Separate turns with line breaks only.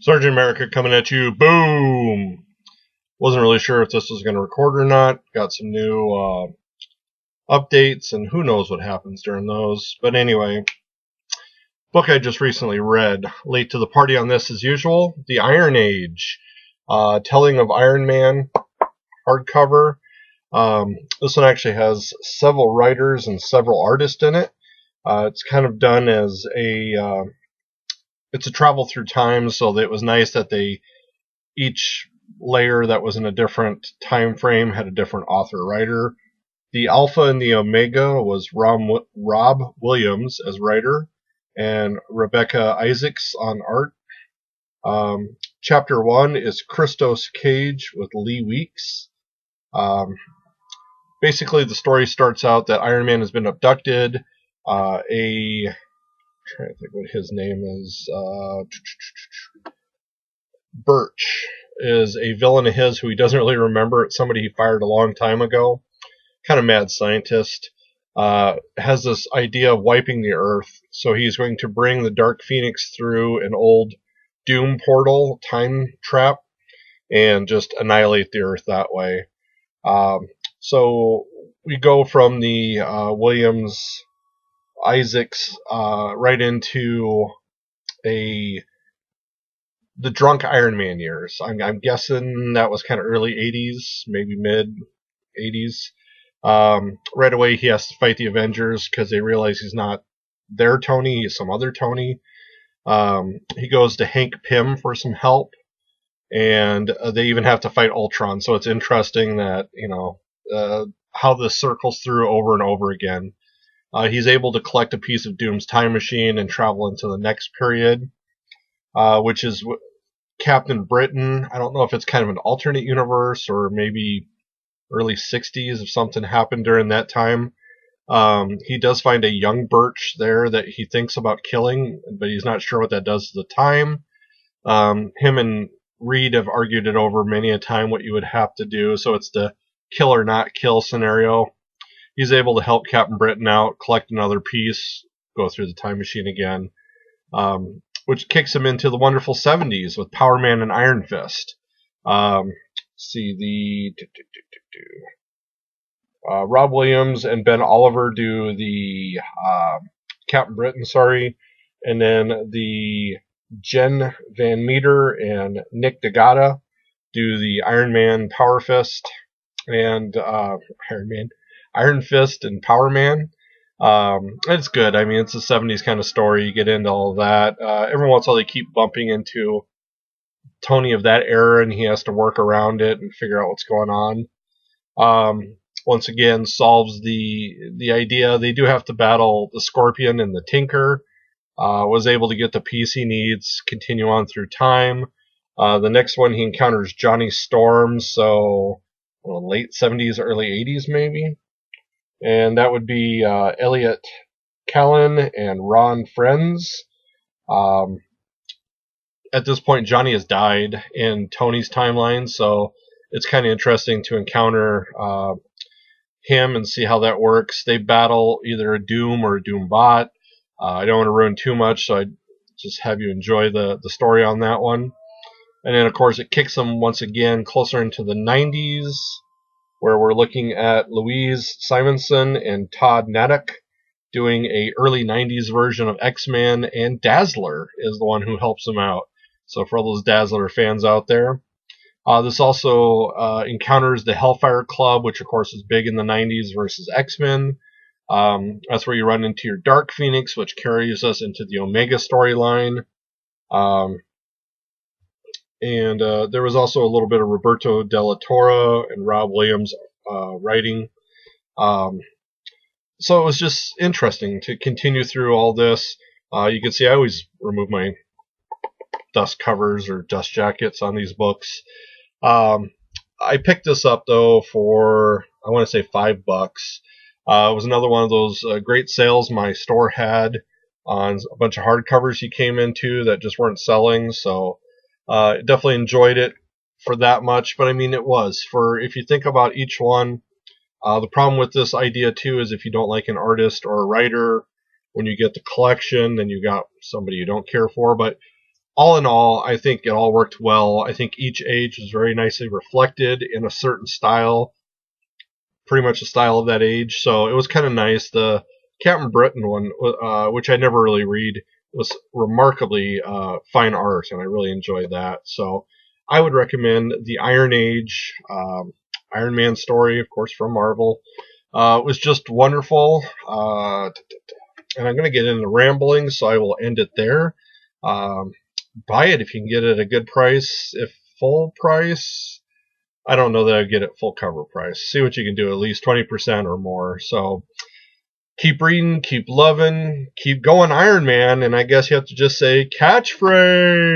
Sergeant America coming at you. Boom! Wasn't really sure if this was going to record or not. Got some new updates, and who knows what happens during those. But anyway, book I just recently read. Late to the party on this as usual. The Iron Age. Telling of IronMan hardcover. This one actually has several writers and several artists in it. It's kind of done as a... it's a travel through time, so it was nice that each layer that was in a different time frame had a different author writer. The Alpha and the Omega was Rob Willams as writer, and Rebekah Issacs on art. Chapter 1 is Christos Gage with Lee Weeks. Basically, the story starts out that Iron Man has been abducted. I'm trying to think what his name is. Birch is a villain of his who he doesn't really remember. It's somebody he fired a long time ago. Kind of mad scientist. Has this idea of wiping the Earth. So he's going to bring the Dark Phoenix through an old Doom portal time trap and just annihilate the Earth that way. So we go from the Williams Isaacs right into the drunk Iron Man years. I'm guessing that was kind of early 80s, maybe mid 80s. Right away he has to fight the Avengers because they realize he's not their Tony, he's some other Tony. He goes to Hank Pym for some help, and they even have to fight Ultron. So it's interesting that, how this circles through over and over again. He's able to collect a piece of Doom's time machine and travel into the next period, which is Captain Britain. I don't know if it's kind of an alternate universe or maybe early 60s if something happened during that time. He does find a young Birch there that he thinks about killing, but he's not sure what that does to the time. Him and Reed have argued it over many a time what you would have to do, so it's the kill or not kill scenario. He's able to help Captain Britain out, collect another piece, go through the time machine again, which kicks him into the wonderful 70s with Power Man and Iron Fist. Rob Williams and Ben Oliver do the Captain Britain, and then the Jen Van Meter and Nick Dragotta do the Iron Man Power Fist and Iron Fist and Power Man. It's good. I mean, it's a 70s kind of story. You get into all of that. Every once in a while they keep bumping into Tony of that era, and he has to work around it and figure out what's going on. Once again, solves the idea. They do have to battle the Scorpion and the Tinker. Was able to get the piece he needs, continue on through time. The next one he encounters Johnny Storm, so late 70s, early 80s maybe. And that would be Elliot, Kalan, and Ron Frenz. At this point, Johnny has died in Tony's timeline, so it's kind of interesting to encounter him and see how that works. They battle either a Doom or a Doom bot. I don't want to ruin too much, so I just have you enjoy the story on that one. And then, of course, it kicks them once again closer into the 90s, where we're looking at Louise, Simonson, and Todd Nauck doing a early 90s version of X-Men, and Dazzler is the one who helps them out. So for all those Dazzler fans out there. This also encounters the Hellfire Club, which of course is big in the 90s, versus X-Men. That's where you run into your Dark Phoenix, which carries us into the Omega storyline. And there was also a little bit of Roberto de Torre and Rob Williams writing. So it was just interesting to continue through all this. You can see I always remove my dust covers or dust jackets on these books. I picked this up though for, I want to say, $5. It was another one of those great sales my store had on a bunch of hardcovers he came into that just weren't selling. So definitely enjoyed it for that much. But I mean, it was for, if you think about each one, the problem with this idea too is if you don't like an artist or a writer, when you get the collection, then you got somebody you don't care for. But all in all, I think it all worked well. I think each age was very nicely reflected in a certain style, pretty much the style of that age. So it was kind of nice. The Captain Britain one, which I never really read, was remarkably fine art, and I really enjoyed that. So I would recommend the Iron Age Iron Man story, of course, from Marvel. It was just wonderful. And I'm going to get into rambling, so I will end it there. Buy it if you can get it at a good price. If full price, I don't know that I'd get it full cover price. See what you can do, at least 20% or more. So keep reading, keep loving, keep going, Iron Man, and I guess you have to just say catchphrase.